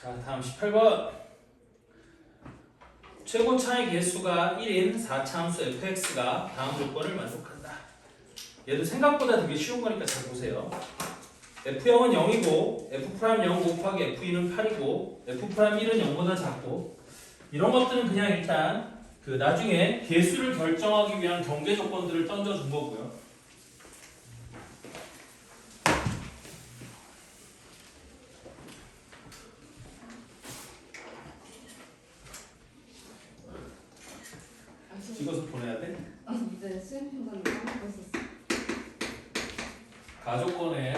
자, 다음 18번. 최고차의 개수가 1인 4차함수 fx가 다음 조건을 만족한다. 얘도 생각보다 되게 쉬운 거니까 잘 보세요. f0은 0이고 f'0 곱하기 f2는 8이고 f'1은 0보다 작고 이런 것들은 그냥 일단 그 나중에 개수를 결정하기 위한 경계 조건들을 던져준 거고요. 찍어서 보내야 돼? 이제 수행평가를 까먹고 있었어. 가조건에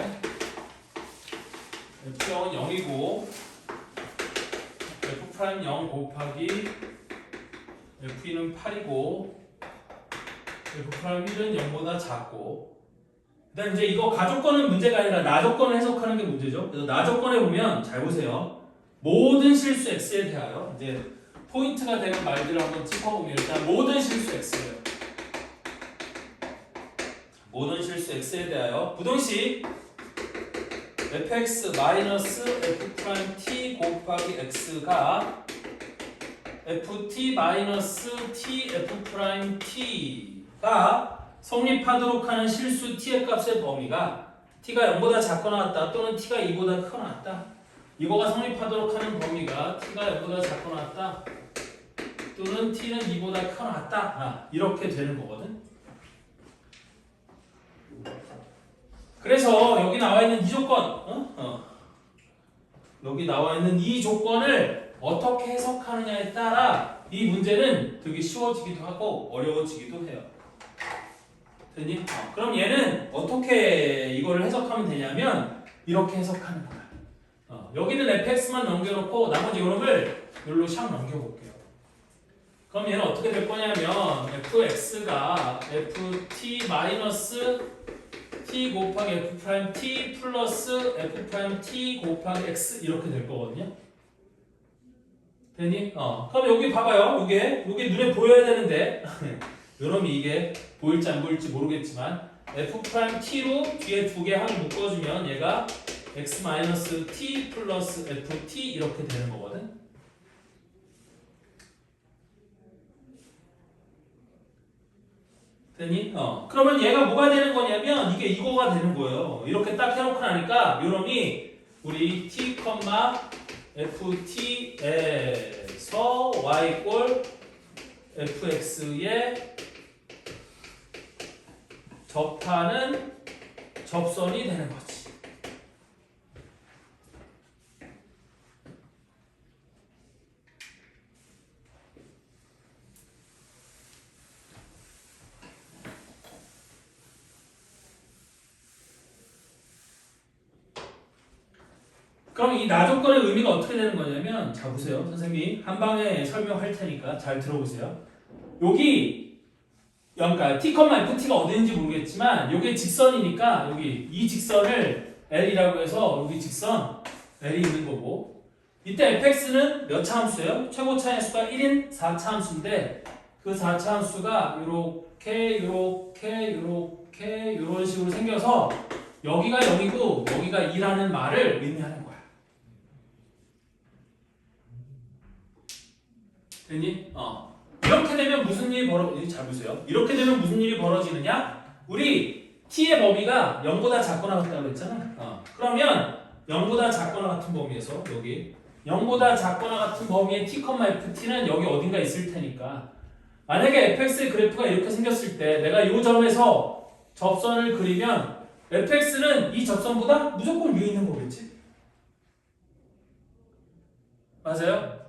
f0은 0이고 f'0 곱하기 f2는 8이고 f'1은 0보다 작고 그다음 이제 이거 가조건은 문제가 아니라 나조건을 해석하는 게 문제죠. 그래서 나조건에 보면 잘 보세요. 모든 실수 x에 대하여 이제 포인트가 되는 말들을 한번 짚어보면 일단 모든 실수 x예요. 모든 실수 x에 대하여 부등식 fx 마이너스 f't 곱하기 x가 ft 마이너스 t f''t가 성립하도록 하는 실수 t의 값의 범위가 t가 0보다 작거나 같다 또는 t가 2보다 크거나 같다. 이거가 성립하도록 하는 범위가 t가 0보다 작거나 같다 또는 t는 2보다 크거나 같다. 이렇게 되는 거거든. 그래서 여기 나와 있는 이 조건, 여기 나와 있는 이 조건을 어떻게 해석하느냐에 따라 이 문제는 되게 쉬워지기도 하고 어려워지기도 해요. 됐니? 그럼 얘는 어떻게 이걸 해석하면 되냐면 이렇게 해석하는 거야. 여기는 fx만 넘겨놓고 나머지 요놈을 여기로 샥 넘겨볼게요. 그럼 얘는 어떻게 될 거냐면 fx가 ft 마이너스 t 곱하기 f''t 플러스 f''t 곱하기 x 이렇게 될 거거든요. 되니? 그럼 여기 봐봐요. 요게 눈에 보여야 되는데 요놈이 이게 보일지 안 보일지 모르겠지만 f''t로 뒤에 두 개 함을 묶어주면 얘가 x-t 플러스 ft 이렇게 되는 거거든. 되니? 그러면 얘가 뭐가 되는 거냐면 이게 이거가 되는 거예요. 이렇게 딱 해놓고 나니까 요놈이 우리 t, ft에서 y 꼴 fx에 접하는 접선이 되는 거지. 그럼 이 나조건의 의미가 어떻게 되는 거냐면 자 보세요. 선생님이 한 방에 설명할 테니까 잘 들어보세요. 여기 그러니까 t, ft가 어딘지 모르겠지만 여기 직선이니까 여기 이 직선을 L이라고 해서 여기 직선 L이 있는 거고 이때 fx는 몇 차 함수예요? 최고차의 수가 1인 4차 함수인데 그 4차 함수가 요렇게 요런 식으로 생겨서 여기가 0이고 여기가 2라는 말을 의미하는 거야. 됐니? 이렇게 되면 무슨 일이 잘 보세요. 이렇게 되면 무슨 일이 벌어지느냐? 우리 t의 범위가 0보다 작거나 같다고 했잖아. 그러면 0보다 작거나 같은 범위에서 여기 0보다 작거나 같은 범위의 t, ft는 여기 어딘가 있을 테니까 만약에 fx의 그래프가 이렇게 생겼을 때 내가 이 점에서 접선을 그리면 fx는 이 접선보다 무조건 위에 있는 거겠지? 맞아요?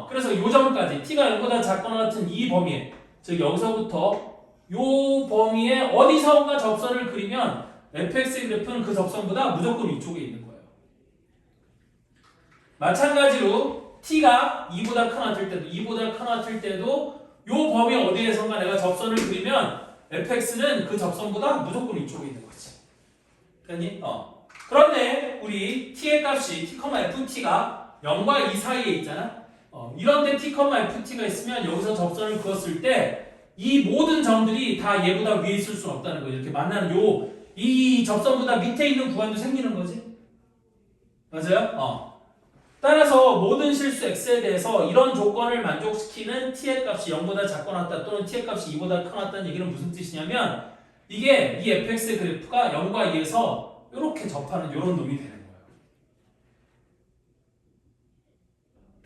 그래서 요 점까지 t가 0보다 작거나 같은 이 범위에 즉 여기서부터 요 범위에 어디선가 접선을 그리면 fx의 그래프는 그 접선보다 무조건 위쪽에 있는 거예요. 마찬가지로 t가 2보다 크거나 같을 때도 2보다 크거나 같을 때도 요 범위 어디에선가 내가 접선을 그리면 fx는 그 접선보다 무조건 위쪽에 있는 거지. 됐니? 그런데 우리 t의 값이 t, ft가 0과 2 사이에 있잖아. 이런 데 t, ft가 있으면 여기서 접선을 그었을 때 이 모든 점들이 다 얘보다 위에 있을 수는 없다는 거예요. 이렇게 만나는 이 접선보다 밑에 있는 구간도 생기는 거지. 맞아요? 따라서 모든 실수 x에 대해서 이런 조건을 만족시키는 t의 값이 0보다 작거나 같다 또는 t의 값이 2보다 크거나 얘기는 무슨 뜻이냐면 이게 이 fx의 그래프가 0과 2에서 이렇게 접하는 이런 놈이 되는 거예요.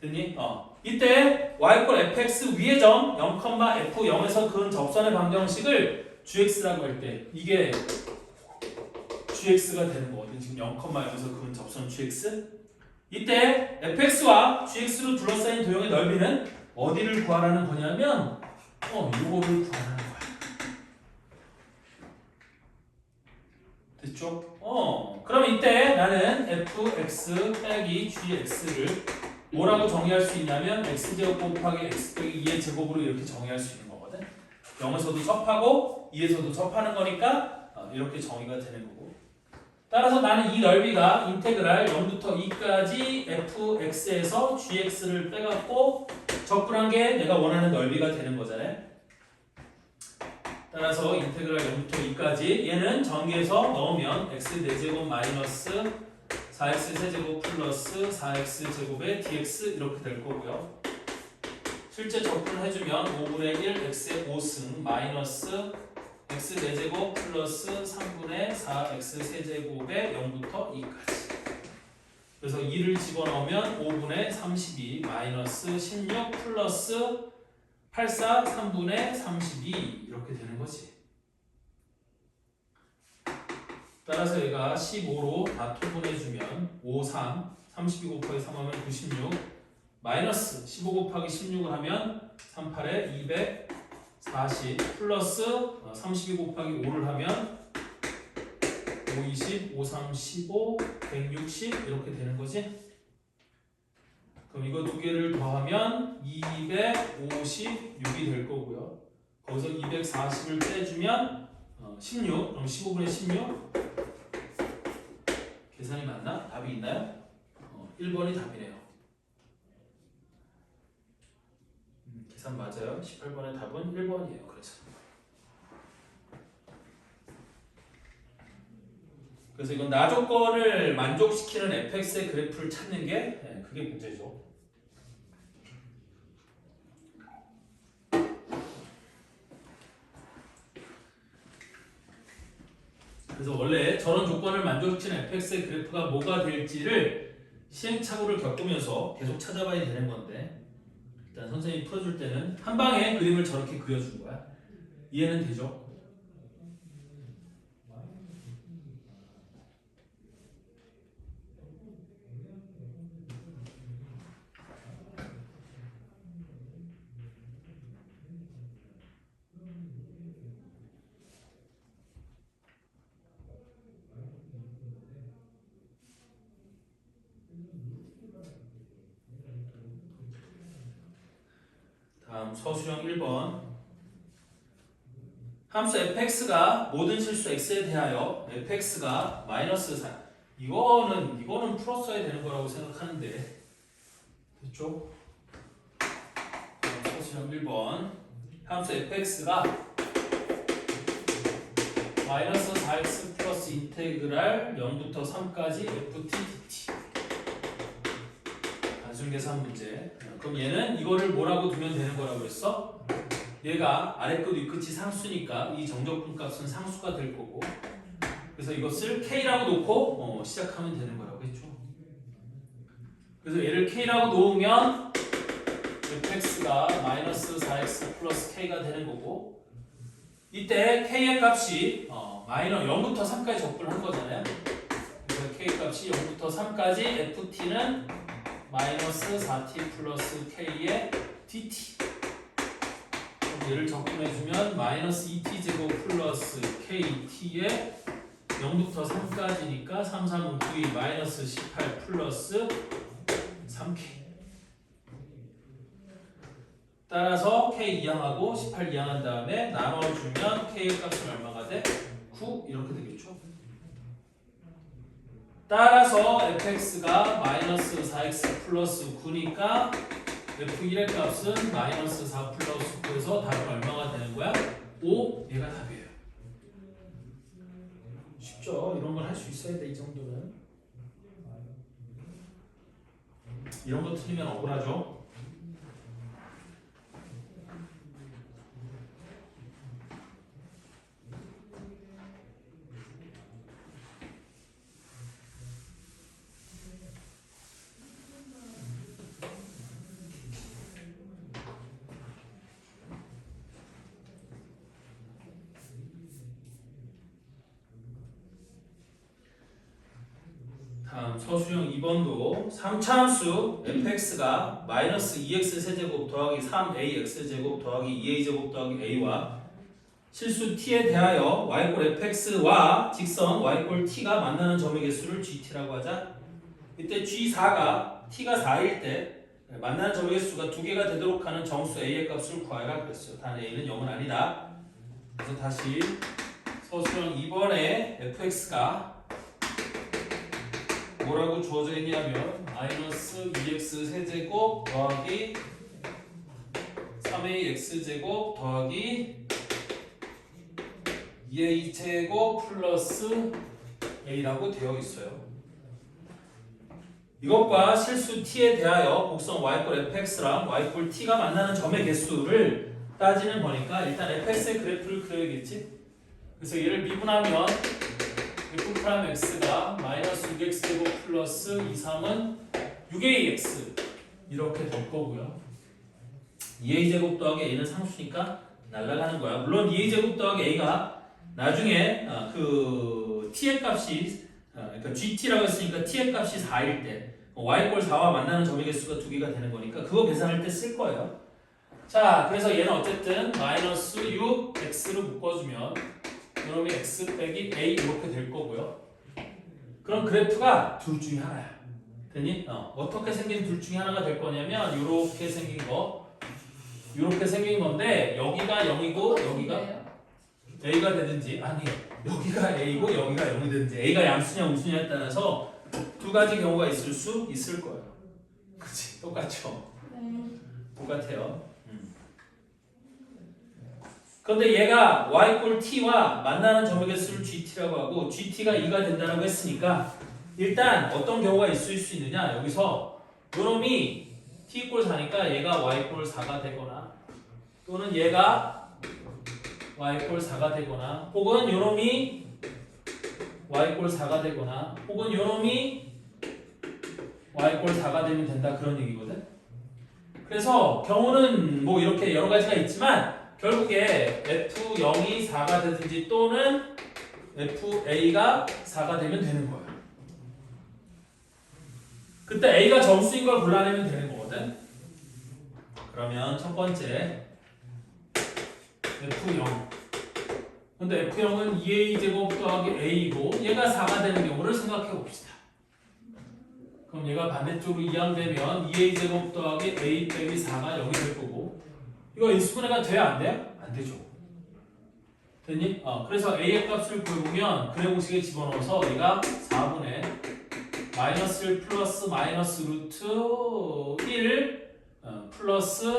됐니? 이때 y = fx 위의 점 0, f 0에서 그은 접선의 방정식을 gx라고 할 때 이게 gx가 되는 거거든. 지금 0, 0에서 그은 접선 gx. 이때 fx와 gx로 둘러싸인 도형의 넓이는 어디를 구하라는 거냐면 이거를 구하라는 거야. 됐죠? 그럼 이때 나는 fx 빼기 gx를 뭐라고 정의할 수 있냐면 x제곱 곱하기 x 빼기 2의 제곱으로 이렇게 정의할 수 있는 거거든. 0에서도 접하고 2에서도 접하는 거니까 이렇게 정의가 되는 거고. 따라서 나는 이 넓이가 인테그랄 0부터 2까지 fx에서 gx를 빼갖고 적분한 게 내가 원하는 넓이가 되는 거잖아요. 따라서 인테그랄 0부터 2까지 얘는 전개해서 넣으면 x 4제곱 마이너스 4x 세제곱 플러스 4x 제곱의 dx 이렇게 될 거고요. 실제 적분을 해주면 5분의 1 x의 5승 마이너스 x 4제곱 플러스 3분의 4x 세제곱의 0부터 2까지. 그래서 2를 집어넣으면 5분의 32 마이너스 16 플러스 84 3분의 32 이렇게 되는 거지. 따라서 얘가 15로 다 토분해주면 5, 3, 32 곱하기 3 하면 96 마이너스 15 곱하기 16을 하면 38에 240 플러스 32 곱하기 5를 하면 5, 20, 5, 3, 15, 160 이렇게 되는 거지. 그럼 이거 두 개를 더하면 256이 될 거고요. 거기서 240을 빼주면 16, 그럼 15분의 16 계산이 맞나? 답이 있나요? 1번이 답이네요. 계산 맞아요. 18번의 답은 1번이에요. 그래서 이건 나 조건을 만족시키는 fx의 그래프를 찾는 게 그게 문제죠. 그래서 원래 저런 조건을 만족시키는 fx의 그래프가 뭐가 될지를 시행착오를 겪으면서 계속 찾아봐야 되는 건데 일단 선생님이 풀어줄 때는 한 방에 그림을 저렇게 그려준 거야. 이해는 되죠? 다음 서술형 1번. 함수 fx가 모든 실수 x에 대하여 fx가 마이너스 4 이거는 풀었어야 되는 거라고 생각하는데 됐죠? 서술형 1번. 함수 fx가 마이너스 4x 플러스 인테그랄 0부터 3까지 ft dt 단순 계산 문제. 그럼 얘는 이거를 뭐라고 두면 되는 거라고 했어? 얘가 아래 끝 위 끝이 상수니까 이 정적분 값은 상수가 될 거고 그래서 이것을 k라고 놓고 시작하면 되는 거라고 했죠. 그래서 얘를 k라고 놓으면 fx가 마이너스 4x 플러스 k가 되는 거고 이때 k의 값이 마이너 0부터 3까지 적분을 한 거잖아요. 그래서 k 값이 0부터 3까지 ft는 마이너스 4t 플러스 k의 dt 얘를 적분해주면 마이너스 2t 제곱 플러스 kt의 0부터 3까지니까 3, 3은 9이 마이너스 18 플러스 3k 따라서 k 이항하고 18 이항한 다음에 나눠주면 k의 값은 얼마가 돼? 9 이렇게 되겠죠. 따라서 fx가 마이너스 4x 플러스 9니까 f1의 값은 마이너스 4 플러스 9에서 답은 얼마가 되는 거야? 5? 얘가 답이에요. 쉽죠? 이런 걸 할 수 있어야 돼, 이 정도는. 이런 거 틀리면 억울하죠. 다음 서술형 2번도 3차함수 fx가 마이너스 2x 세제곱 더하기 3ax 제곱 더하기 2a 제곱 더하기 a와 실수 t에 대하여 y꼴 fx와 직선 y꼴 t가 만나는 점의 개수를 gt라고 하자. 이때 g4가 t가 4일 때 만나는 점의 개수가 2개가 되도록 하는 정수 a의 값을 구하라 그랬어요. 단 a는 0은 아니다. 그래서 다시 서술형 2번에 fx가 뭐라고 주어져 있냐면 마이너스 2x 세제곱 더하기 3ax 제곱 더하기 2a 제곱 플러스 a라고 되어 있어요. 이것과 실수 t에 대하여 곡선 y꼴 fx랑 y꼴 t가 만나는 점의 개수를 따지는 거니까 일단 fx의 그래프를 그려야겠지. 그래서 얘를 미분하면 f 프라임 x가 마이너스 6x 제곱 플러스 2, 3은 6ax 이렇게 될 거고요. 2a 제곱 더하기 a는 상수니까 날아가는 거야. 물론 2a 제곱 더하기 a가 나중에 그 t의 값이 그러니까 gt라고 했으니까 t의 값이 4일 때 y꼴 4와 만나는 점의 개수가 2개가 되는 거니까 그거 계산할 때 쓸 거예요. 자, 그래서 얘는 어쨌든 마이너스 6x로 묶어주면 그러면 x 빼기 a 이렇게 될 거고요. 그럼 그래프가 둘 중에 하나야. 되니? 어떻게 생긴 둘 중에 하나가 될 거냐면 이렇게 생긴 거, 이렇게 생긴 건데 여기가 0이고 여기가 a가 되든지 아니 여기가 a고 여기가 0이 되든지 a가 양수냐 우수냐에 따라서 두 가지 경우가 있을 수 있을 거예요. 그치? 똑같죠? 똑같아요. 그런데 얘가 y꼴 t와 만나는 점의 개수를 gt라고 하고 gt가 2가 된다고 했으니까 일단 어떤 경우가 있을 수 있느냐 여기서 요놈이 t꼴 4니까 얘가 y꼴 4가 되거나 또는 얘가 y꼴 4가 되거나 혹은 요놈이 y꼴 4가 되거나 혹은 요놈이 y꼴 4가 되면 된다 그런 얘기거든. 그래서 경우는 뭐 이렇게 여러 가지가 있지만 결국에 F0이 4가 되든지 또는 FA가 4가 되면 되는 거예요. 그때 A가 정수인 걸 골라내면 되는 거거든. 그러면 첫 번째 F0 근데 F0은 2A 제곱 더하기 A이고 얘가 4가 되는 경우를 생각해 봅시다. 그럼 얘가 반대쪽으로 이항되면 2A 제곱 더하기 A 빼기 4가 0이 될 거고 이거 인수분해가 돼요? 안 돼요? 안 되죠. 됐니? 그래서 A의 값을 구해보면 그래 공식에 집어넣어서 얘가 4분의 마이너스 1 플러스 마이너스 루트 1 플러스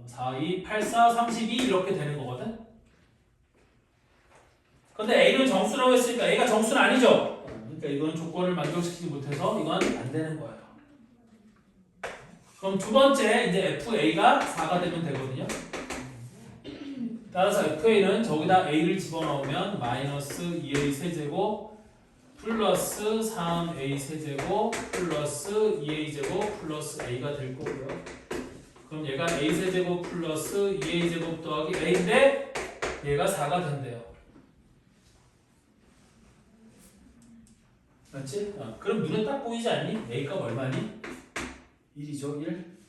4, 2, 8, 4, 32 이렇게 되는 거거든? 근데 A는 정수라고 했으니까 A가 정수는 아니죠? 그러니까 이건 조건을 만족시키지 못해서 이건 안 되는 거예요. 그럼 두 번째 이제 FA가 4가 되면 되거든요. 따라서 FA는 저기다 A를 집어넣으면 마이너스 2A 세제곱 플러스 3A 세제곱 플러스 2A 제곱 플러스 A가 될 거고요. 그럼 얘가 A 세제곱 플러스 2A 제곱 더하기 A인데 얘가 4가 된대요. 맞지? 그럼 눈에 딱 보이지 않니? A 값 얼마니? 1이죠, 1.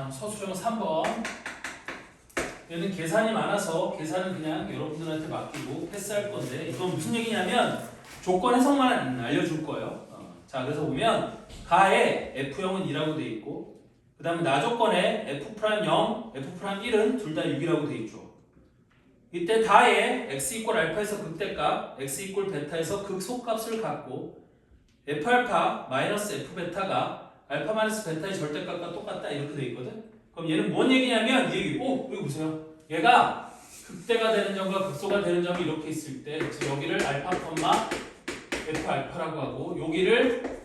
다음 서술형 3번. 얘는 계산이 많아서 계산은 그냥 여러분들한테 맡기고 패스할 건데 이건 무슨 얘기냐면 조건 해석만 알려줄 거예요. 자, 그래서 보면 가에 F형은 2라고 돼 있고 그 다음에 나조건에 F'0, F'1은 둘 다 6이라고 돼 있죠. 이때 다에 x 이퀄 알파에서 극대값, x 이퀄 베타에서 극소값을 갖고 F알파 마이너스 F베타가 알파 마이너스 베타의 절대값과 똑같다 이렇게 돼 있거든. 그럼 얘는 뭔 얘기냐면 이 얘기. 여기 보세요. 얘가 극대가 되는 점과 극소가 되는 점이 이렇게 있을 때 여기를 알파 컴마 F 알파라고 하고 여기를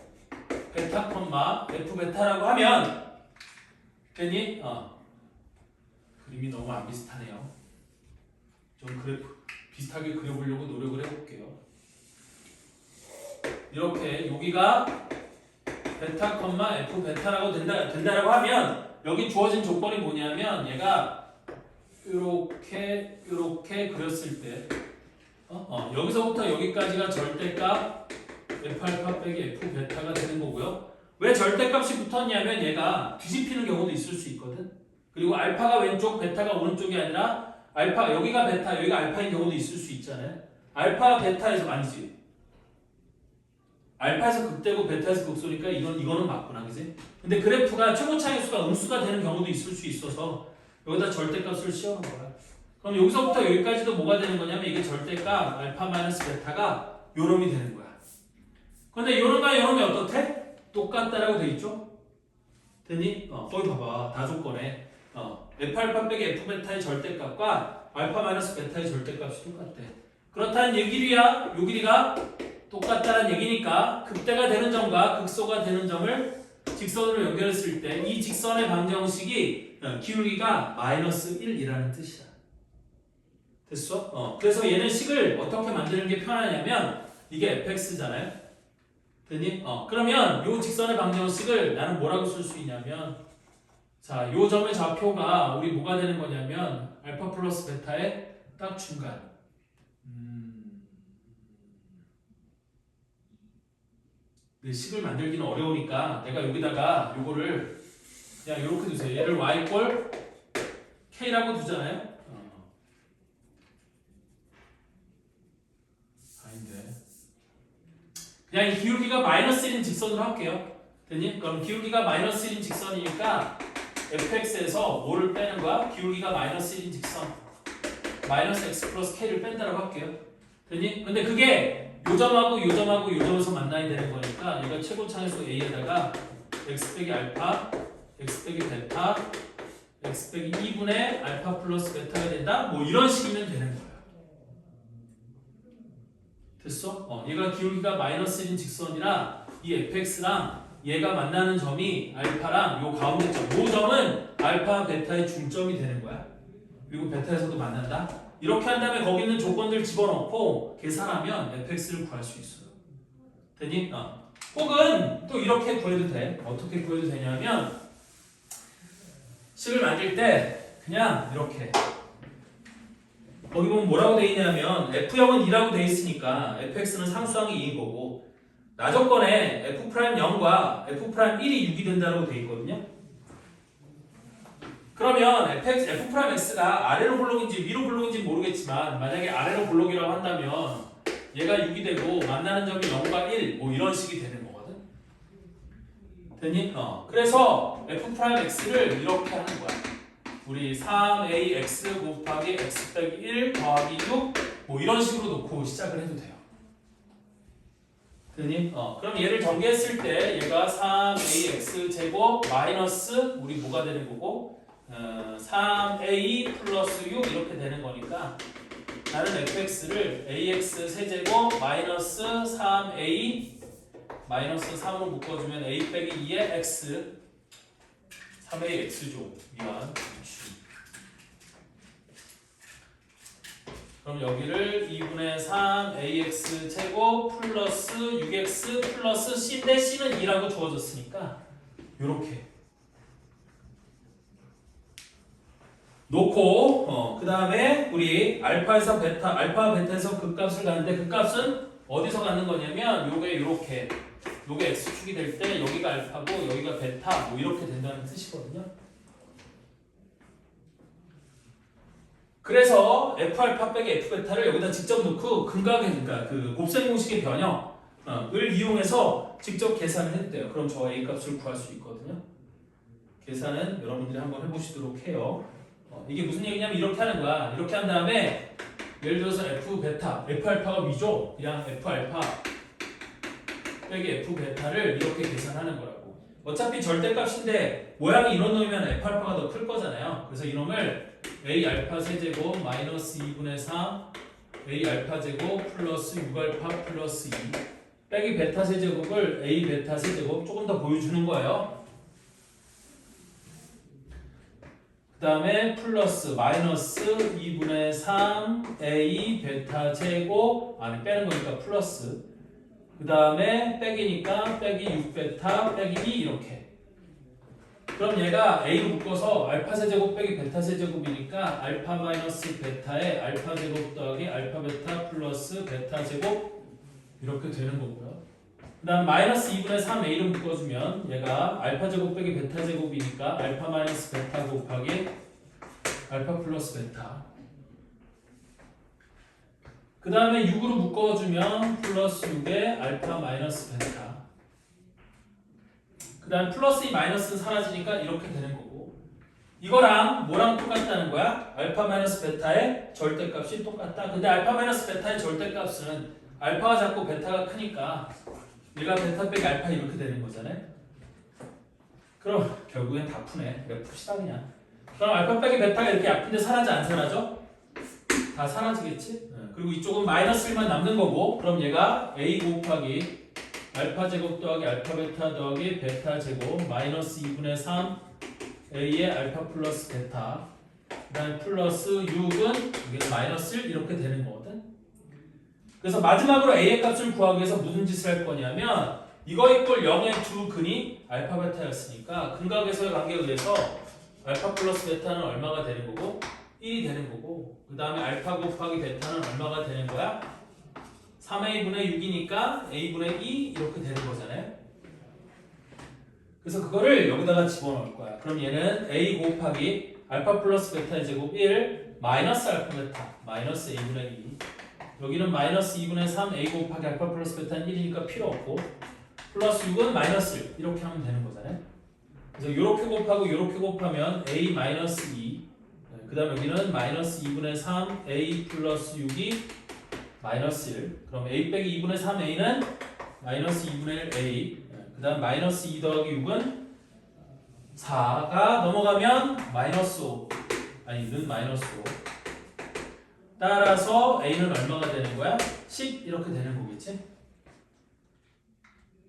베타 컴마 F 베타라고 하면 됐니? 그림이 너무 안 비슷하네요. 좀 그래프 비슷하게 그려보려고 노력을 해볼게요. 이렇게 여기가 베타 컴마 F 베타라고 된다라고 하면 여기 주어진 조건이 뭐냐면 얘가 이렇게 그렸을 때 여기서부터 여기까지가 절대값 F 알파 빼기 F 베타가 되는 거고요. 왜 절대값이 붙었냐면 얘가 뒤집히는 경우도 있을 수 있거든. 그리고 알파가 왼쪽 베타가 오른쪽이 아니라 알파 여기가 베타 여기가 알파인 경우도 있을 수 있잖아요. 알파 베타에서 아니지. 알파에서 극대고 베타에서 극소니까 이거는 맞구나, 그지? 근데 그래프가 최고 차이수가 음수가 되는 경우도 있을 수 있어서 여기다 절대값을 씌워놓은 거야. 그럼 여기서부터 여기까지도 뭐가 되는 거냐면 이게 절대값 알파 마이너스 베타가 요놈이 되는 거야. 근데 요놈과 요놈이 어떻대? 똑같다라고 돼 있죠? 됐니? 거기 봐봐. 다조건에 F 알파 빼기 F 베타의 절대값과 알파 마이너스 베타의 절대값이 똑같대. 그렇다는 요 길이가 똑같다는 얘기니까 극대가 되는 점과 극소가 되는 점을 직선으로 연결했을 때 이 직선의 방정식이 기울기가 마이너스 1이라는 뜻이야. 됐어? 그래서 얘는 식을 어떻게 만드는 게 편하냐면 이게 fx잖아요. 됐니? 그러면 요 직선의 방정식을 나는 뭐라고 쓸 수 있냐면 자, 요 점의 좌표가 우리 뭐가 되는 거냐면 알파 플러스 베타의 딱 중간. 식을 만들기는 어려우니까 내가 여기다가 요거를 그냥 이렇게 두세요. 얘를 y 꼴 k라고 두잖아요. 아닌데. 그냥 이 기울기가 마이너스 1인 직선으로 할게요. 됐니? 그럼 기울기가 마이너스 1인 직선이니까 fx에서 뭐를 빼는 거야? 기울기가 마이너스 1인 직선. 마이너스 x 플러스 k를 뺀다라고 할게요. 됐니? 근데 그게 요 점하고 요 점하고 요 점에서 만나야 되는 거니까 얘가 최고 차이수 a에다가 x 빼기 알파, x 빼기 베타, x 빼기 2분의 알파 플러스 베타가 된다? 뭐 이런 식이면 되는 거야. 됐어? 얘가 기울기가 마이너스 1인 직선이라 이 fx랑 얘가 만나는 점이 알파랑 요 가운데 점, 요 점은 알파 베타의 중점이 되는 거야. 그리고 베타에서도 만난다. 이렇게 한 다음에 거기 있는 조건들 집어넣고 계산하면 fx를 구할 수 있어요. 되니? 혹은 또 이렇게 구해도 돼. 어떻게 구해도 되냐면 식을 만들 때 그냥 이렇게 거기 보면 뭐라고 돼 있냐면 f형은 2라고 돼 있으니까 fx는 상수항이 2인 거고 나조건에 f'0과 f'1이 6이 된다고 돼 있거든요. 그러면 f'x가 아래로 볼록인지 위로 볼록인지 모르겠지만 만약에 아래로 볼록이라고 한다면 얘가 6이 되고 만나는 점이 0과 1 뭐 이런 식이 되는 거거든. 됐니? 그래서 f'x를 이렇게 하는 거야. 우리 3ax 곱하기 x 빼기 1 더하기 6 뭐 이런 식으로 놓고 시작을 해도 돼요. 됐니? 그럼 얘를 전개했을 때 얘가 3ax 제곱 마이너스 우리 뭐가 되는 거고 3a 플러스 6 이렇게 되는 거니까 나는 fx를 ax 세제곱 마이너스 3a 마이너스 3으로 묶어주면 a 빼기 2의 x 3a x죠. 미안. 그럼 여기를 2분의 3 ax 제곱 플러스 6x 플러스 c인데 c는 2라고 주어졌으니까 요렇게 놓고 그 다음에 우리 알파에서 베타, 알파 베타에서 극값을 가는데 극값은 어디서 갖는 거냐면 요게 요렇게 요게 x축이 될 때 여기가 알파고 여기가 베타 뭐 이렇게 된다는 뜻이거든요. 그래서 F알파 빼기 F베타를 여기다 직접 넣고 근각의 그러니까 그 곱셈 공식의 변형을 이용해서 직접 계산을 했대요. 그럼 저 A 값을 구할 수 있거든요. 계산은 여러분들이 한번 해보시도록 해요. 이게 무슨 얘기냐면 이렇게 하는 거야. 이렇게 한 다음에 예를 들어서 F베타, F알파가 위죠. 그냥 F알파 빼기 F베타를 이렇게 계산하는 거라고. 어차피 절대값인데 모양이 이런 놈이면 F알파가 더 클 거잖아요. 그래서 이놈을 A 알파 세제곱 마이너스 2분의 3 A 알파 제곱 플러스 6알파 플러스 2 빼기 베타 세제곱을 A 베타 세제곱 조금 더 보여주는 거예요. 그 다음에 플러스 마이너스 2분의 3 A 베타 제곱 아니 빼는 거니까 플러스 그 다음에 빼기니까 빼기 6베타 빼기 2 이렇게. 그럼 얘가 A로 묶어서 알파 세제곱 빼기 베타 세제곱이니까 알파 마이너스 베타에 알파 제곱 더하기 알파 베타 플러스 베타 제곱 이렇게 되는 거고요. 그 다음 마이너스 2분의 3 A로 묶어주면 얘가 알파 제곱 빼기 베타 제곱이니까 알파 마이너스 베타 곱하기 알파 플러스 베타. 그 다음에 6으로 묶어주면 플러스 6에 알파 마이너스 베타. 그 다음 플러스 2 마이너스는 사라지니까 이렇게 되는 거고 이거랑 뭐랑 똑같다는 거야? 알파 마이너스 베타의 절대값이 똑같다. 근데 알파 마이너스 베타의 절대값은 알파가 작고 베타가 크니까 얘가 베타 빼기 알파 이렇게 되는 거잖아요. 그럼 결국엔 다 푸네. 그래 풉시다 그냥. 그럼 알파 빼기 베타가 이렇게 약분데 사라져 안 사라져? 다 사라지겠지? 그리고 이쪽은 마이너스 1만 남는 거고 그럼 얘가 A 곱하기 알파 제곱 더하기 알파 베타 더하기 베타 제곱 마이너스 2분의 3 A의 알파 플러스 베타 그 다음에 플러스 6은 여기는 마이너스 1 이렇게 되는 거거든. 그래서 마지막으로 A의 값을 구하기 위해서 무슨 짓을 할 거냐면 이거 이꼴 0의 두 근이 알파 베타였으니까 근각에서의 관계에 의해서 알파 플러스 베타는 얼마가 되는 거고 1이 되는 거고 그 다음에 알파 곱하기 베타는 얼마가 되는 거야? 3a분의 6이니까 a분의 2 이렇게 되는 거잖아요. 그래서 그거를 여기다가 집어넣을 거야. 그럼 얘는 a 곱하기 알파 플러스 베타의 제곱 1 마이너스 알파 베타 마이너스 a분의 2 여기는 마이너스 2분의 3 a 곱하기 알파 플러스 베타는 1이니까 필요 없고 플러스 6은 마이너스 1 이렇게 하면 되는 거잖아요. 그래서 이렇게 곱하고 이렇게 곱하면 a 마이너스 2 그 다음 여기는 마이너스 2분의 3 a 플러스 6이 마이너스 1 그럼 a 빼기 2분의 3a는 마이너스 2분의 1 a 그 다음 마이너스 2 더하기 6은 4가 넘어가면 마이너스 5 아니는 마이너스 5 따라서 a는 얼마가 되는 거야? 10 이렇게 되는 거겠지?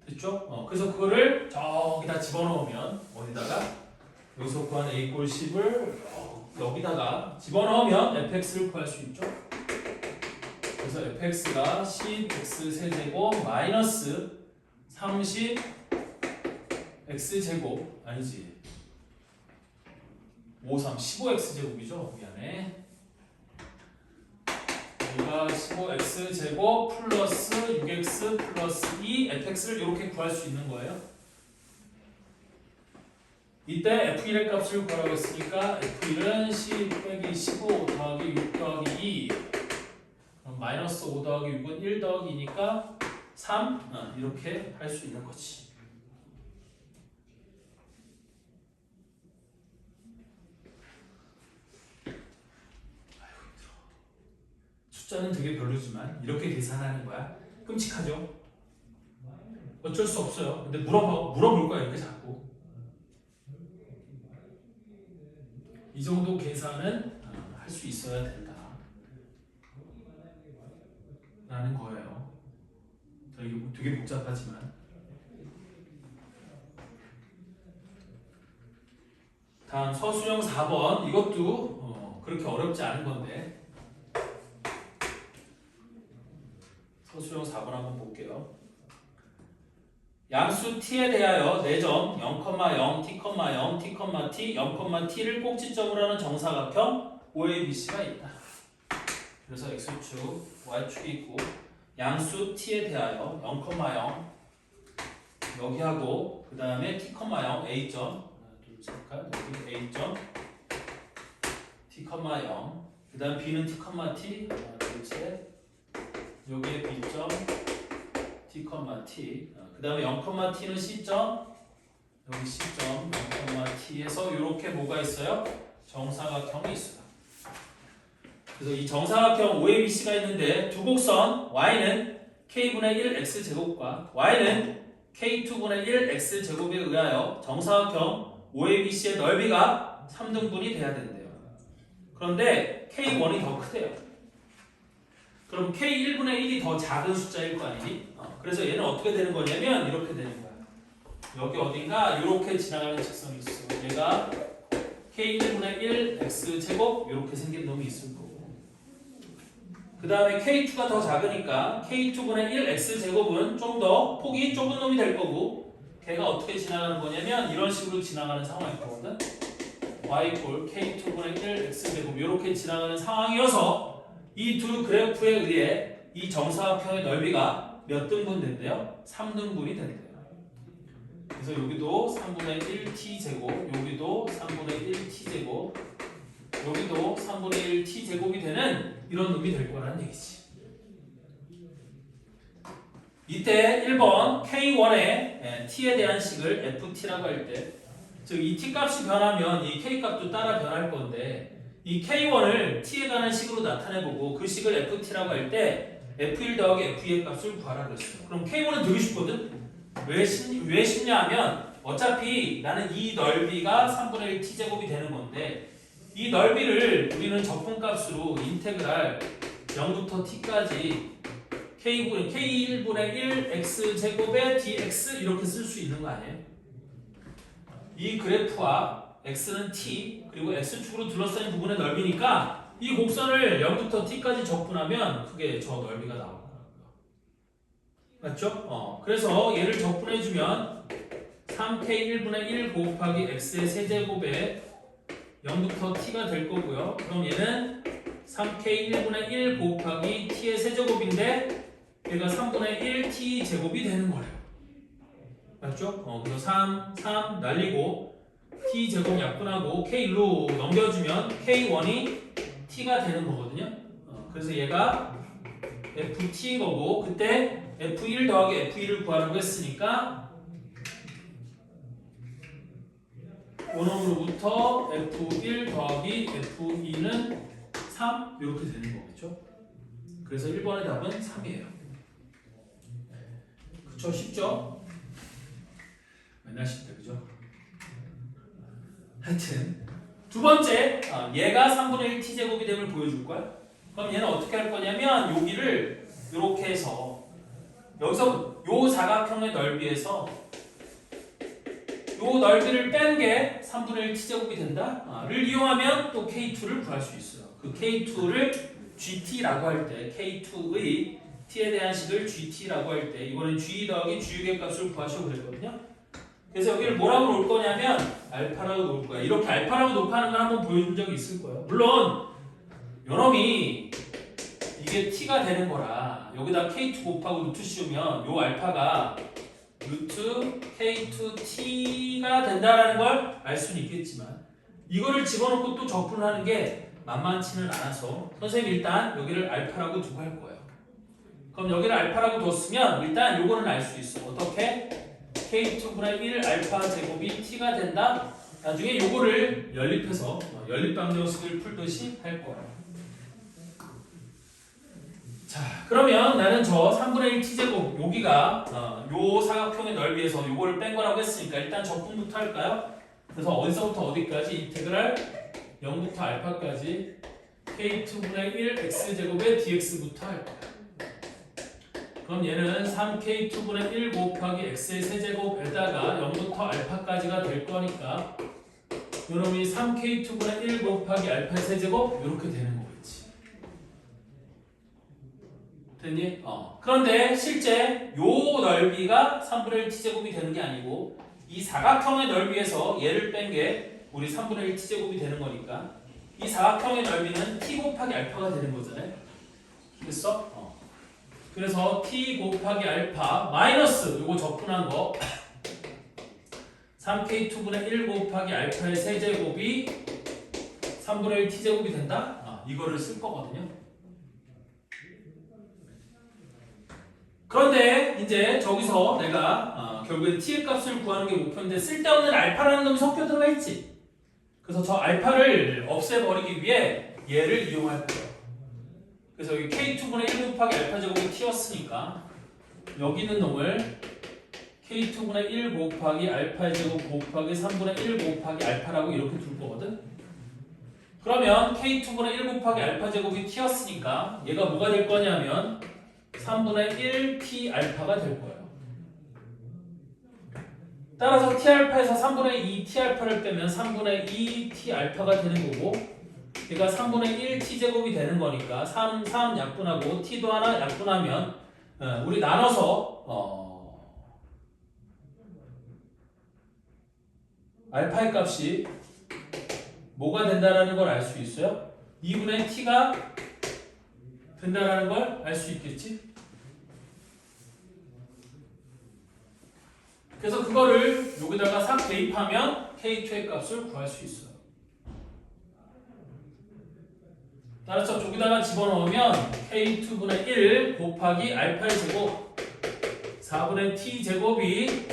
됐죠? 그래서 그거를 저기다 집어넣으면 어디다가 여기서 구한 a 꼴 10을 여기다가 집어넣으면 fx를 구할 수 있죠? 그래서 fx가 10x 세제곱 마이너스 30 x 제곱 아니지 53 15x 제곱이죠. 미안해. 여기가 15x 제곱 플러스 6x 플러스 2 fx를 이렇게 구할 수 있는 거예요. 이때 f1의 값을 구하라고 했으니까 f1은 10 빼기 15 더하기 6 더하기 2 그럼 마이너스 5 더하기 6은 1 더하기 2니까 3 이렇게 할 수 있는 거지. 아이고 힘들어. 숫자는 되게 별로지만 이렇게 계산하는 거야. 끔찍하죠? 어쩔 수 없어요. 근데 물어볼 거야 이렇게 자꾸. 이 정도 계산은 할 수 있어야 된다 라는 거예요. 이게 되게 복잡하지만 다음 서술형 4번 이것도 그렇게 어렵지 않은 건데 서술형 4번 한번 볼게요. 양수 t에 대하여 4점 0,0, t, 0, t, t, 0,t를 꼭지점으로 하는 정사각형 OABC가 있다. 그래서 x축, y축이 있고 양수 t에 대하여 0,0 여기하고 그 다음에 t, 0 A점 하나 둘 셋 여기 A점 t, 0 그 다음 B는 T, T 둘째 여기에 B점 T, T 그 다음에 0, T는 C점 여기 C점 0,T에서 이렇게 뭐가 있어요? 정사각형이 있어요. 그래서 이 정사각형 OABC가 있는데 두 곡선 Y는 K분의 1 X제곱과 Y는 K2분의 1 X제곱에 의하여 정사각형 OABC의 넓이가 3등분이 돼야 된대요. 그런데 K1이 더 크대요. 그럼 K1분의 1이 더 작은 숫자일 거 아니니? 그래서 얘는 어떻게 되는 거냐면 이렇게 되는 거야. 여기 어딘가 이렇게 지나가는 직선이 있어. 얘가 K1분의 1 X제곱 이렇게 생긴 놈이 있을 거고 그 다음에 K2가 더 작으니까 K2분의 1 X제곱은 좀 더 폭이 좁은 놈이 될 거고 걔가 어떻게 지나가는 거냐면 이런 식으로 지나가는 상황일 거거든. Y 꼴 K2분의 1 X제곱 이렇게 지나가는 상황이어서 이 두 그래프에 의해 이 정사각형의 넓이가 몇 등분 된대요? 3등분이 된대요. 그래서 여기도 3분의 1 T제곱 여기도 3분의 1 T제곱 여기도 3분의 1 T제곱이 되는 이런 놈이 될 거라는 얘기지. 이때 1번 K1의 T에 대한 식을 FT라고 할 때 즉 이 T 값이 변하면 이 K 값도 따라 변할 건데 이 K1을 T에 관한 식으로 나타내보고 그 식을 FT라고 할 때 F1 더하기 F2의 값을 구하라 그랬어요. 그럼 K1은 되게 쉽거든? 왜 쉽냐 하면 어차피 나는 이 넓이가 3분의 1 T제곱이 되는 건데 이 넓이를 우리는 적분값으로 인테그랄 0부터 T까지 K1분의 1 X제곱의 dx 이렇게 쓸 수 있는 거 아니에요? 이 그래프와 X는 T 그리고 X축으로 둘러싸인 부분의 넓이니까 이 곡선을 0부터 T까지 적분하면 그게 저 넓이가 나올 거예요. 맞죠? 그래서 얘를 적분해주면 3K1분의 1 곱하기 X의 세제곱에 0부터 T가 될 거고요. 그럼 얘는 3K1분의 1 곱하기 T의 세제곱인데 얘가 3분의 1 T제곱이 되는 거예요. 맞죠? 그래서 3 날리고 T제곱 약분하고 K1로 넘겨주면 K1이 T가 되는 거거든요. 그래서 얘가 FT인 거고 그때 F1 더하기 F2를 구하라고 했으니까 원음으로부터 F1 더하기 F2는 3 이렇게 되는 거겠죠. 그래서 1번의 답은 3이에요. 그쵸? 쉽죠? 맨날 쉽다 그죠? 하여튼 두 번째 얘가 3분의 1 T제곱이 됨을 보여줄 거야. 그럼 얘는 어떻게 할 거냐면 여기를 이렇게 해서 여기서 요 사각형의 넓이에서 요 넓이를 뺀 게 3분의 1 T제곱이 된다를 이용하면 또 K2를 구할 수 있어요. 그 K2를 GT라고 할 때 K2의 T에 대한 식을 GT라고 할 때 이번엔 G 더하기 G6의 값을 구하시고 그랬거든요. 그래서 여기를 뭐라고 놓을 거냐면 알파라고 놓을 거야. 이렇게 알파라고 높아하는 걸 한번 보여준 적이 있을 거예요. 물론 요놈이 이게 T가 되는 거라 여기다 K2 곱하고 루트 씌우면 요 알파가 루트 K2T가 된다라는 걸 알 수는 있겠지만 이거를 집어넣고 또 적분을 하는 게 만만치는 않아서 선생님이 일단 여기를 알파라고 두고 할 거예요. 그럼 여기를 알파라고 뒀으면 일단 요거는 알 수 있어. 어떻게? K2분의 1 알파 제곱이 T가 된다. 나중에 요거를 연립해서 연립방정식을 풀듯이 할 거예요. 자, 그러면 나는 저 3분의 1 T제곱 여기가 요 사각형의 넓이에서 요거를 뺀 거라고 했으니까 일단 적분부터 할까요? 그래서 어디서부터 어디까지 인테그랄 0부터 알파까지 K2분의 1 X제곱의 dx부터 할 거예요. 그럼 얘는 3K2분의 1 곱하기 X의 세제곱에다가 0부터 알파까지가 될 거니까 요놈이 3K2분의 1 곱하기 알파의 세제곱 이렇게 되는 거겠지. 됐니? 그런데 실제 요 넓이가 3분의 1 T제곱이 되는 게 아니고 이 사각형의 넓이에서 얘를 뺀 게 우리 3분의 1 T제곱이 되는 거니까 이 사각형의 넓이는 T 곱하기 알파가 되는 거잖아요. 됐어? 그래서 T 곱하기 알파 마이너스 요거 적분한 거 3K2분의 1 곱하기 알파의 세제곱이 3분의 1 T제곱이 된다? 이거를 쓸 거거든요. 그런데 이제 저기서 내가 결국엔 t의 값을 구하는 게 목표인데 쓸데없는 알파라는 놈이 섞여 들어가 있지. 그래서 저 알파를 없애버리기 위해 얘를 이용할 거예요. 그래서 여기 k2분의 1 곱하기 알파 제곱이 t였으니까 여기 있는 놈을 k2분의 1 곱하기 알파 제곱 곱하기 3분의 1 곱하기 알파라고 이렇게 둘 거거든. 그러면 k2분의 1 곱하기 알파 제곱이 t였으니까 얘가 뭐가 될 거냐면 3분의 1 t 알파가 될 거예요. 따라서 t 알파에서 3분의 2 t 알파를 빼면 3분의 2 t 알파가 되는 거고 얘가 3분의 1 t 제곱이 되는 거니까 3 약분하고 t도 하나 약분하면 우리 나눠서 알파의 값이 뭐가 된다라는 걸 알 수 있어요? 2분의 t가 된다라는 걸 알 수 있겠지? 그래서 그거를 여기다가 싹 대입하면 K2의 값을 구할 수 있어요. 따라서 저기다가 집어넣으면 K2분의 1 곱하기 알파의 제곱 4분의 t 제곱이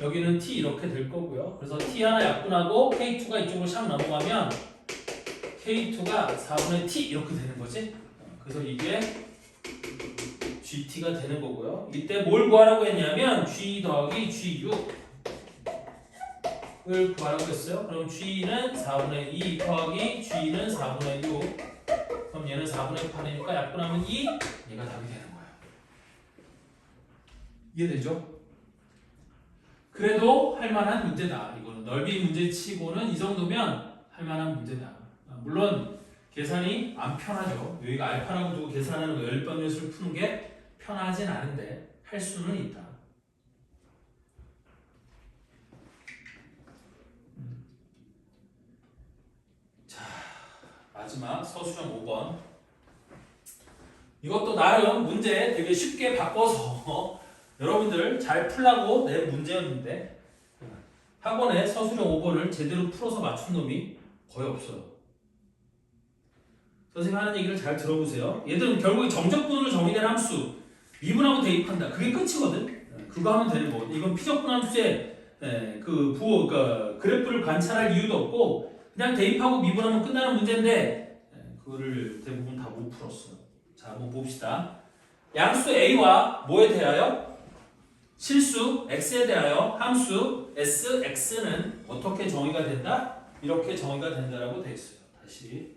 여기는 t 이렇게 될 거고요. 그래서 t 하나 약분하고 K2가 이쪽으로 샥 넘어가면 K2가 4분의 t 이렇게 되는 거지. 그래서 이게 GT가 되는 거고요. 이때 뭘 구하라고 했냐면 G 더하기 G6을 구하라고 했어요. 그럼 G는 4분의 2 더하기 G는 4분의 6. 그럼 얘는 4분의 8이니까 약분하면 2. 얘가 답이 되는 거예요. 이해되죠? 그래도 할만한 문제다. 이거는 넓이 문제 치고는 이 정도면 할만한 문제다. 물론 계산이 안 편하죠. 여기가 알파라고 두고 계산하는 거 열반율수를 푸는 게 편하진 않은데 할 수는 있다. 자, 마지막 서술형 5번. 이것도 나름 문제 되게 쉽게 바꿔서 여러분들 잘 풀라고 낸 문제였는데 학원에 서술형 5번을 제대로 풀어서 맞춘 놈이 거의 없어요. 선생님 하는 얘기를 잘 들어보세요. 얘들은 결국에 정적분으로 정의된 함수 미분하고 대입한다. 그게 끝이거든. 그거 하면 되는 거거든. 이건 피적분 함수의 그러니까 그래프를 관찰할 이유도 없고 그냥 대입하고 미분하면 끝나는 문제인데 그거를 대부분 다 못 풀었어요. 자, 한번 봅시다. 양수 a와 뭐에 대하여? 실수 x에 대하여 함수 sx는 어떻게 정의가 된다? 이렇게 정의가 된다라고 돼 있어요. 다시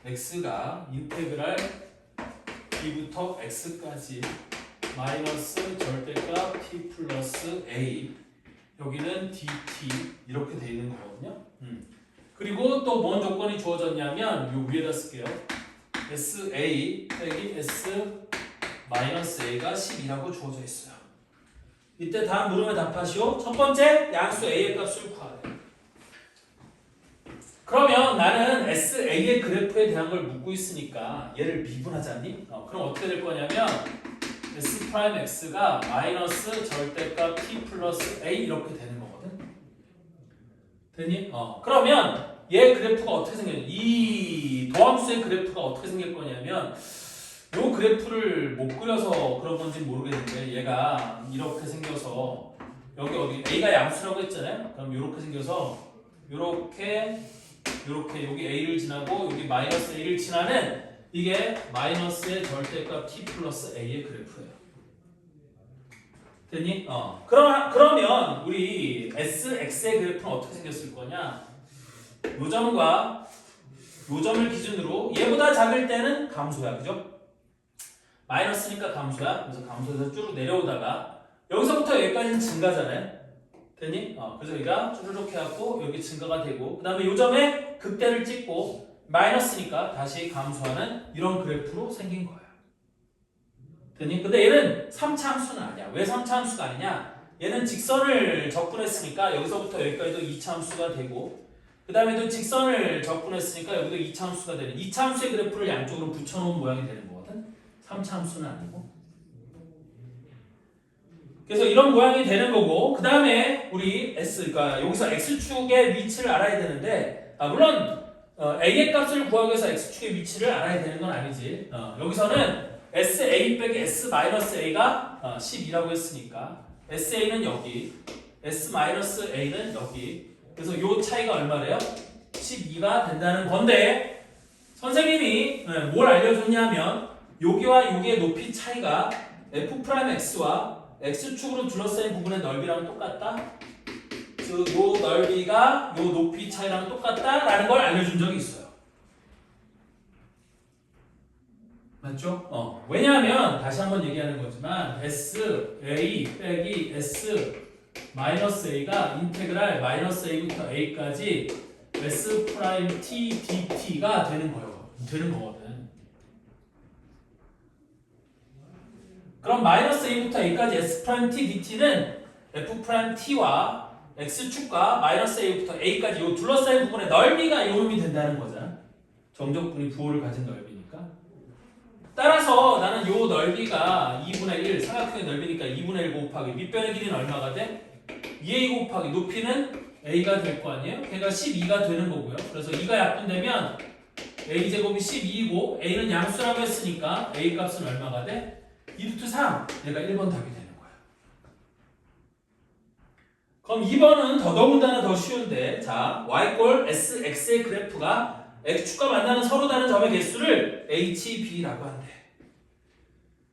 x가 인테그랄 b부터 x까지 마이너스 절대값 t 플러스 a 여기는 dt 이렇게 돼 있는 거거든요. 그리고 또 뭔 조건이 주어졌냐면 요 위에다 쓸게요. sa 빼기 s 마이너스 a가 10이라고 주어져 있어요. 이때 다음 물음에 답하시오. 첫 번째 양수 a의 값을 구하래. 그러면 나는 SA의 그래프에 대한 걸 묻고 있으니까 얘를 미분하자니? 그럼 어떻게 될 거냐면 S'X가 마이너스 절대값 T 플러스 A 이렇게 되는 거거든. 되니? 그러면 얘 그래프가 어떻게 생겼냐? 이 도함수의 그래프가 어떻게 생길 거냐면 요 그래프를 못 그려서 그런 건지 모르겠는데 얘가 이렇게 생겨서 여기 어디 A가 양수라고 했잖아요. 그럼 이렇게 생겨서 이렇게 여기 a를 지나고 여기 마이너스 a를 지나는 이게 마이너스의 절대값 t 플러스 a의 그래프예요. 됐니? 그러면 우리 sx의 그래프는 어떻게 생겼을 거냐? 요점과 요점을 기준으로 얘보다 작을 때는 감소야, 그죠? 마이너스니까 감소야. 그래서 감소해서 쭉 내려오다가 여기서부터 여기까지는 증가잖아요. 됐니? 그래서 여기가 쭈르륵 해갖고 여기 증가가 되고 그 다음에 요점에 극대를 찍고 마이너스니까 다시 감소하는 이런 그래프로 생긴 거야. 됐니? 근데 얘는 3차 함수는 아니야. 왜 3차 함수가 아니냐? 얘는 직선을 접근했으니까 여기서부터 여기까지도 2차 함수가 되고 그 다음에 또 직선을 접근했으니까 여기도 2차 함수가 되는 2차 함수의 그래프를 양쪽으로 붙여놓은 모양이 되는 거거든. 3차 함수는 아니고. 그래서 이런 모양이 되는 거고 그 다음에 우리 그러니까 여기서 x축의 위치를 알아야 되는데 물론 a의 값을 구하기 위해서 x축의 위치를 알아야 되는 건 아니지. 여기서는 sa 빼기 s 마이너스 a가 12라고 했으니까 sa는 여기, s 마이너스 a는 여기. 그래서 요 차이가 얼마래요? 12가 된다는 건데 선생님이 뭘 알려줬냐면 여기와 여기의 높이 차이가 f'x와 x축으로 둘러싸인 부분의 넓이랑 똑같다. 즉, 요 넓이가 요 높이 차이랑 똑같다라는 걸 알려준 적이 있어요. 맞죠? 왜냐하면 다시 한번 얘기하는 거지만 s a 빼기 s 마이너스 a가 인테그랄 마이너스 a부터 a까지 s 프라임 t dt가 되는 거거든. 그럼 마이너스 a부터 a까지 s 프라임 t dt는 f 프라임 t와 x축과 마이너스 a부터 a까지 이 둘러싸인 부분의 넓이가 이놈이 된다는 거잖아. 정적분이 부호를 가진 넓이니까. 따라서 나는 이 넓이가 2분의 1, 삼각형의 넓이니까 2분의 1 곱하기 밑변의 길이는 얼마가 돼? 2a 곱하기 높이는 a가 될 거 아니에요? 걔가 12가 되는 거고요. 그래서 2가 약분되면 a제곱이 12이고 a는 양수라고 했으니까 a 값은 얼마가 돼? 2루트 3. 얘가 1번 답이 되는 거야. 그럼 2번은 더더군다나 더 쉬운데, 자, y꼴 sx의 그래프가 x축과 만나는 서로 다른 점의 개수를 HB라고 한대.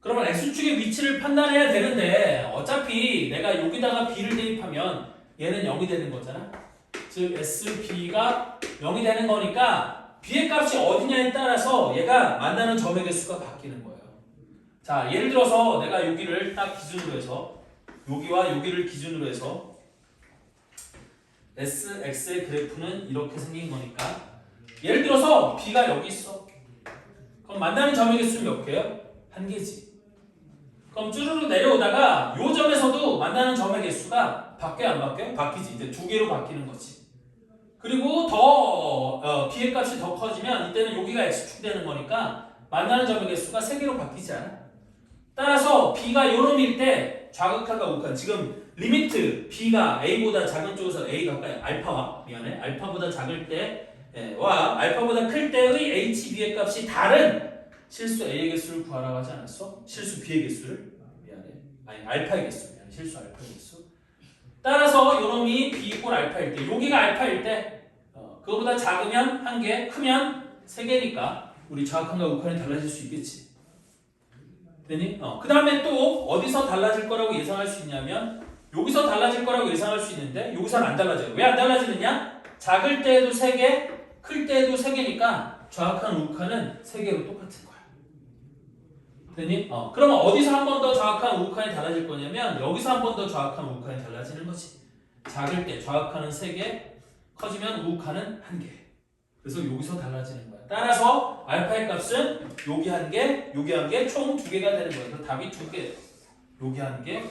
그러면 x축의 위치를 판단해야 되는데 어차피 내가 여기다가 b를 대입하면 얘는 0이 되는 거잖아. 즉 SB가 0이 되는 거니까 b의 값이 어디냐에 따라서 얘가 만나는 점의 개수가 바뀌는 거예요. 자, 예를 들어서 내가 여기를 딱 기준으로 해서 여기와 여기를 기준으로 해서 SX의 그래프는 이렇게 생긴 거니까 예를 들어서 b가 여기 있어. 그럼 만나는 점의 개수는 몇 개요? 한 개지. 그럼 쭈루루 내려오다가 요 점에서도 만나는 점의 개수가 바뀌어요, 안 바뀌어요? 바뀌지. 이제 두 개로 바뀌는 거지. 그리고 더 b의 값이 더 커지면 이때는 여기가 x축 되는 거니까 만나는 점의 개수가 세 개로 바뀌지 않아? 따라서 b가 요 놈일 때 좌극한과 우극한 지금 리미트 b가 a보다 작은 쪽에서 a 가까이 알파보다 작을 때와 알파보다 클 때의 hb의 값이 다른 실수 a의 개수를 구하라고 하지 않았어? 실수 b의 개수를 알파의 개수 실수 알파의 개수. 따라서 요놈이 b 이꼴 알파일 때 여기가 알파일 때 그거보다 작으면 1개 크면 3개니까 우리 좌극한과 우극한이 달라질 수 있겠지. 되니? 그 다음에 또 어디서 달라질 거라고 예상할 수 있냐면 여기서 달라질 거라고 예상할 수 있는데 여기서는 안 달라져요. 왜 안 달라지느냐? 작을 때에도 3개, 클 때에도 3개니까 좌극한, 우극한은 3개로 똑같은 거야. 되니? 그러면 어디서 한 번 더 좌극한, 우극한이 달라질 거냐면 여기서 한 번 더 좌극한, 우극한이 달라지는 거지. 작을 때 좌극한은 3개, 커지면 우극한은 1개. 그래서 여기서 달라지는 거야. 따라서 알파의 값은 여기 1개, 여기 1개, 총 2개가 되는 거예요. 그래서 답이 2개. 여기 1개,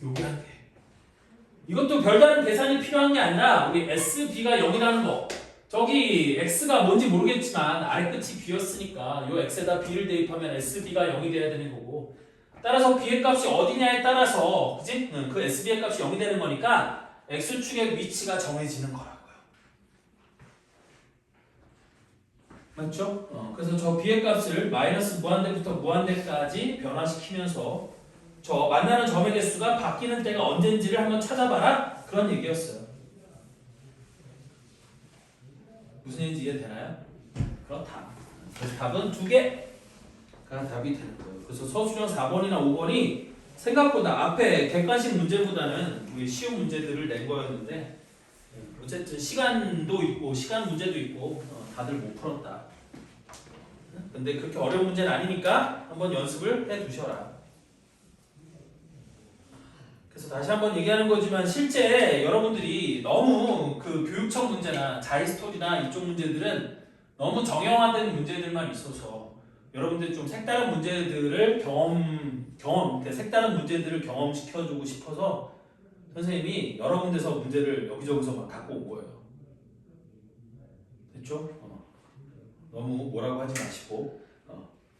여기 1개. 이것도 별다른 계산이 필요한 게 아니라 우리 SB가 0이라는 거. 저기 X가 뭔지 모르겠지만 아래 끝이 B였으니까 요 X에다 B를 대입하면 SB가 0이 돼야 되는 거고. 따라서 B의 값이 어디냐에 따라서 그치? 그 SB의 값이 0이 되는 거니까 X축의 위치가 정해지는 거라고요. 맞죠? 그래서 저 B의 값을 마이너스 무한대부터 무한대까지 변화시키면서 저 만나는 점의 개수가 바뀌는 때가 언젠지를 한번 찾아봐라 그런 얘기였어요. 무슨 얘기인지 이해되나요? 그렇다. 그래서 답은 2개가 답이 되는 거예요. 그래서 서술형 4번이나 5번이 생각보다 앞에 객관식 문제보다는 우리 쉬운 문제들을 낸 거였는데 어쨌든 시간도 있고 시간 문제도 있고 다들 못 풀었다. 근데 그렇게 어려운 문제는 아니니까 한번 연습을 해 두셔라. 그래서 다시 한번 얘기하는 거지만 실제 여러분들이 너무 그 교육청 문제나 자이스토리나 이쪽 문제들은 너무 정형화된 문제들만 있어서 여러분들이 좀 색다른 문제들을 색다른 문제들을 경험시켜주고 싶어서 선생님이 여러 군데서 문제를 여기저기서 막 갖고 온 거예요. 됐죠? 너무 뭐라고 하지 마시고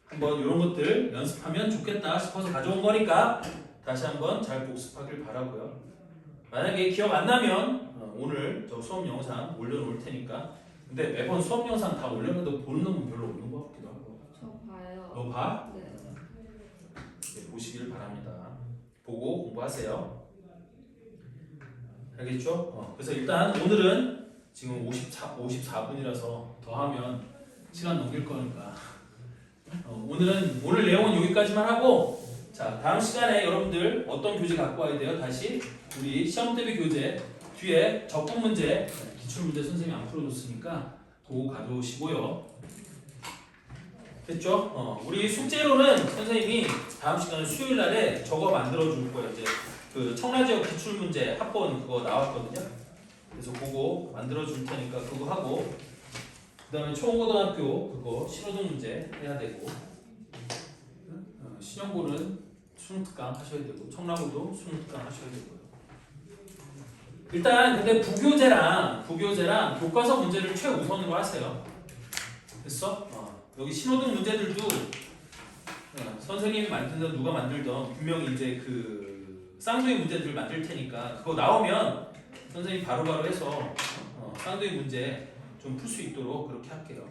한번 이런 것들 연습하면 좋겠다 싶어서 가져온 거니까 다시 한번 잘 복습하길 바라고요. 만약에 기억 안 나면 오늘 저 수업 영상 올려놓을 테니까 근데 매번 수업 영상 다 올려놔도 보는 놈은 별로 없는 것 같기도 하고. 저 봐요. 너 봐? 네. 네, 보시기를 바랍니다. 보고 공부하세요. 알겠죠? 그래서 일단 오늘은 지금 54분이라서 더하면 시간 넘길 거니까 오늘 내용은 여기까지만 하고 자 다음 시간에 여러분들 어떤 교재 갖고 와야 돼요? 다시 우리 시험 대비 교재 뒤에 적분 문제 기출 문제 선생님이 안 풀어줬으니까 그거 가져오시고요. 됐죠? 우리 숙제로는 선생님이 다음 시간에 수요일 날에 저거 만들어 줄 거예요. 이제 그 청라지역 기출 문제 합본 그거 나왔거든요. 그래서 그거 만들어 줄 테니까 그거 하고 그다음에 초고등학교 그거 신호등 문제 해야 되고 신영고는 수능특강 하셔야 되고 청라고도 수능특강 하셔야 되고요. 일단 근데 부교재랑 교과서 문제를 최우선으로 하세요. 됐어? 여기 신호등 문제들도 선생님이 만들든 누가 만들든 분명히 이제 그 쌍둥이 문제들 만들 테니까 그거 나오면 선생님이 바로바로 해서 쌍둥이 문제 좀 풀 수 있도록 그렇게 할게요.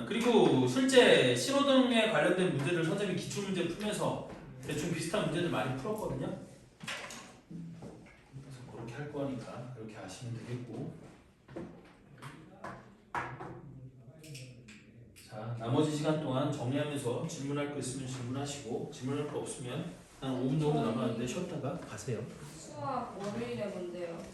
그리고 실제 신호등에 관련된 문제들 선생님이 기출 문제 풀면서 대충 비슷한 문제들 많이 풀었거든요. 그래서 그렇게 할 거니까 그렇게 하시면 되겠고. 자, 나머지 시간 동안 정리하면서 질문할 거 있으면 질문하시고 질문할 거 없으면 한 5분 정도 남았는데 쉬었다가 가세요. 수학 월요일에 뭔데요?